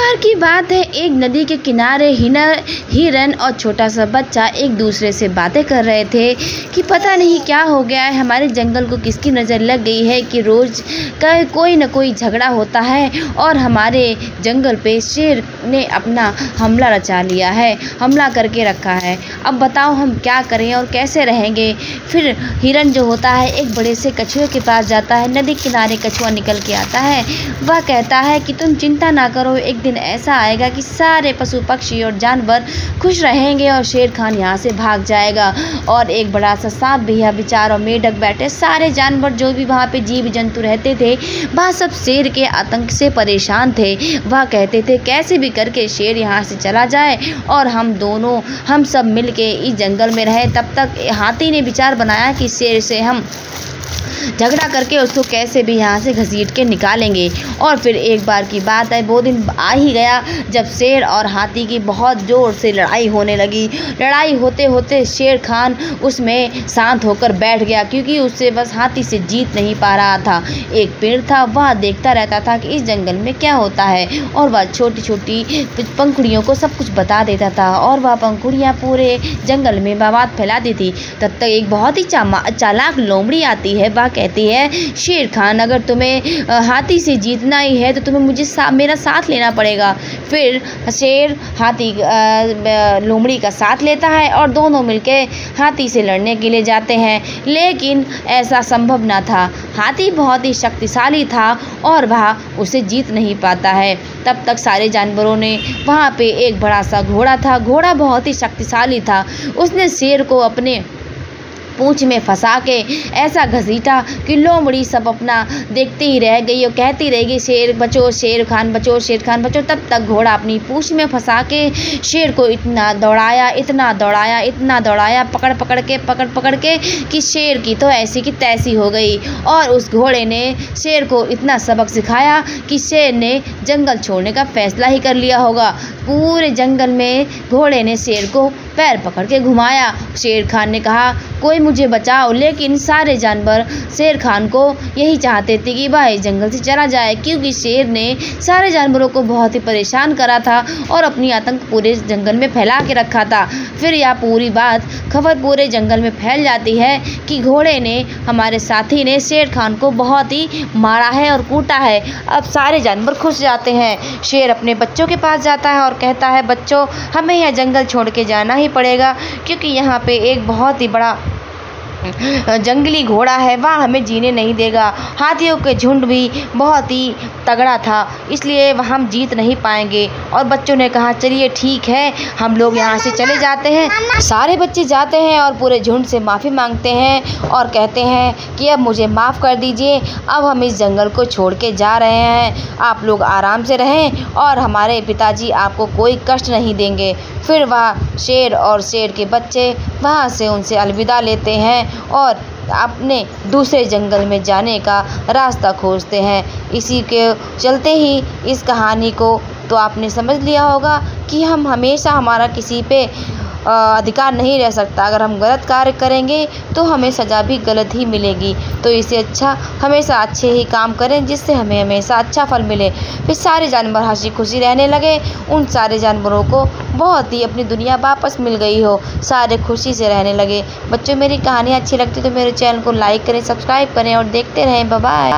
बार की बात है, एक नदी के किनारे हिरन और छोटा सा बच्चा एक दूसरे से बातें कर रहे थे कि पता नहीं क्या हो गया है, हमारे जंगल को किसकी नज़र लग गई है कि रोज़ का कोई न कोई झगड़ा होता है और हमारे जंगल पे शेर ने अपना हमला रचा लिया है, हमला करके रखा है। अब बताओ हम क्या करें और कैसे रहेंगे। फिर हिरन जो होता है एक बड़े से कछुए के पास जाता है। नदी किनारे कछुआ निकल के आता है। वह कहता है कि तुम चिंता ना करो, एक दिन ऐसा आएगा कि सारे पशु पक्षी और जानवर खुश रहेंगे और शेर खान यहाँ से भाग जाएगा। और एक बड़ा सा सांप भी है, विचार और मेढक बैठे सारे जानवर जो भी वहाँ पे जीव जंतु रहते थे वह सब शेर के आतंक से परेशान थे। वह कहते थे कैसे भी करके शेर यहाँ से चला जाए और हम सब मिल के इस जंगल में रहे। तब तक हाथी ने विचार बनाया कि शेर से हम झगड़ा करके उसको कैसे भी यहाँ से घसीट के निकालेंगे। और फिर एक बार की बात है, वो दिन आ ही गया जब शेर और हाथी की बहुत ज़ोर से लड़ाई होने लगी। लड़ाई होते होते शेर खान उसमें शांत होकर बैठ गया, क्योंकि उससे बस हाथी से जीत नहीं पा रहा था। एक पेड़ था, वह देखता रहता था कि इस जंगल में क्या होता है और वह छोटी छोटी पंखुड़ियों को सब कुछ बता देता था और वह पंखुड़ियाँ पूरे जंगल में बात फैला देती। तब तक एक बहुत ही चालाक लोमड़ी आती है। वह कहती है शेर खान, अगर तुम्हें हाथी से जीतना ही है तो तुम्हें मेरा साथ लेना पड़ेगा। फिर शेर हाथी लोमड़ी का साथ लेता है और दोनों मिलकर हाथी से लड़ने के लिए जाते हैं। लेकिन ऐसा संभव ना था, हाथी बहुत ही शक्तिशाली था और वह उसे जीत नहीं पाता है। तब तक सारे जानवरों ने वहाँ पे एक बड़ा सा घोड़ा था। घोड़ा बहुत ही शक्तिशाली था। उसने शेर को अपने पूंछ में फंसा के ऐसा घसीटा कि लोमड़ी सब अपना देखते ही रह गई और कहती रहेगी शेर बचो, शेर खान बचो, शेर खान बचो। तब तक घोड़ा अपनी पूंछ में फंसा के शेर को इतना दौड़ाया पकड़ के कि शेर की तो ऐसी की तैसी हो गई। और उस घोड़े ने शेर को इतना सबक सिखाया कि शेर ने जंगल छोड़ने का फैसला ही कर लिया होगा। पूरे जंगल में घोड़े ने शेर को पैर पकड़ के घुमाया। शेर खान ने कहा कोई मुझे बचाओ, लेकिन सारे जानवर शेर खान को यही चाहते थे कि वह इस जंगल से चला जाए, क्योंकि शेर ने सारे जानवरों को बहुत ही परेशान करा था और अपनी आतंक पूरे जंगल में फैला के रखा था। फिर यह पूरी खबर पूरे जंगल में फैल जाती है कि घोड़े ने, हमारे साथी ने शेर खान को बहुत ही मारा है और कूटा है। अब सारे जानवर खुश जाते हैं। शेर अपने बच्चों के पास जाता है और कहता है बच्चों, हमें यह जंगल छोड़ के जाना ही पड़ेगा, क्योंकि यहाँ पे एक बहुत ही बड़ा जंगली घोड़ा है, वह हमें जीने नहीं देगा। हाथियों के झुंड भी बहुत ही तगड़ा था, इसलिए वह हम जीत नहीं पाएंगे। और बच्चों ने कहा चलिए ठीक है, हम लोग यहाँ से चले जाते हैं। सारे बच्चे जाते हैं और पूरे झुंड से माफ़ी मांगते हैं और कहते हैं कि अब मुझे माफ़ कर दीजिए, अब हम इस जंगल को छोड़ के जा रहे हैं, आप लोग आराम से रहें और हमारे पिताजी आपको कोई कष्ट नहीं देंगे। फिर वह शेर और शेर के बच्चे वहाँ से उनसे अलविदा लेते हैं और अपने दूसरे जंगल में जाने का रास्ता खोजते हैं। इसी के चलते ही इस कहानी को तो आपने समझ लिया होगा कि हम हमेशा, हमारा किसी पे अधिकार नहीं रह सकता। अगर हम गलत कार्य करेंगे तो हमें सज़ा भी गलत ही मिलेगी। तो इससे अच्छा हमेशा अच्छे ही काम करें, जिससे हमें हमेशा अच्छा फल मिले। फिर सारे जानवर हंसी खुशी रहने लगे। उन सारे जानवरों को बहुत ही अपनी दुनिया वापस मिल गई हो, सारे खुशी से रहने लगे। बच्चों, मेरी कहानी अच्छी लगती तो मेरे चैनल को लाइक करें, सब्सक्राइब करें और देखते रहें। Bye bye.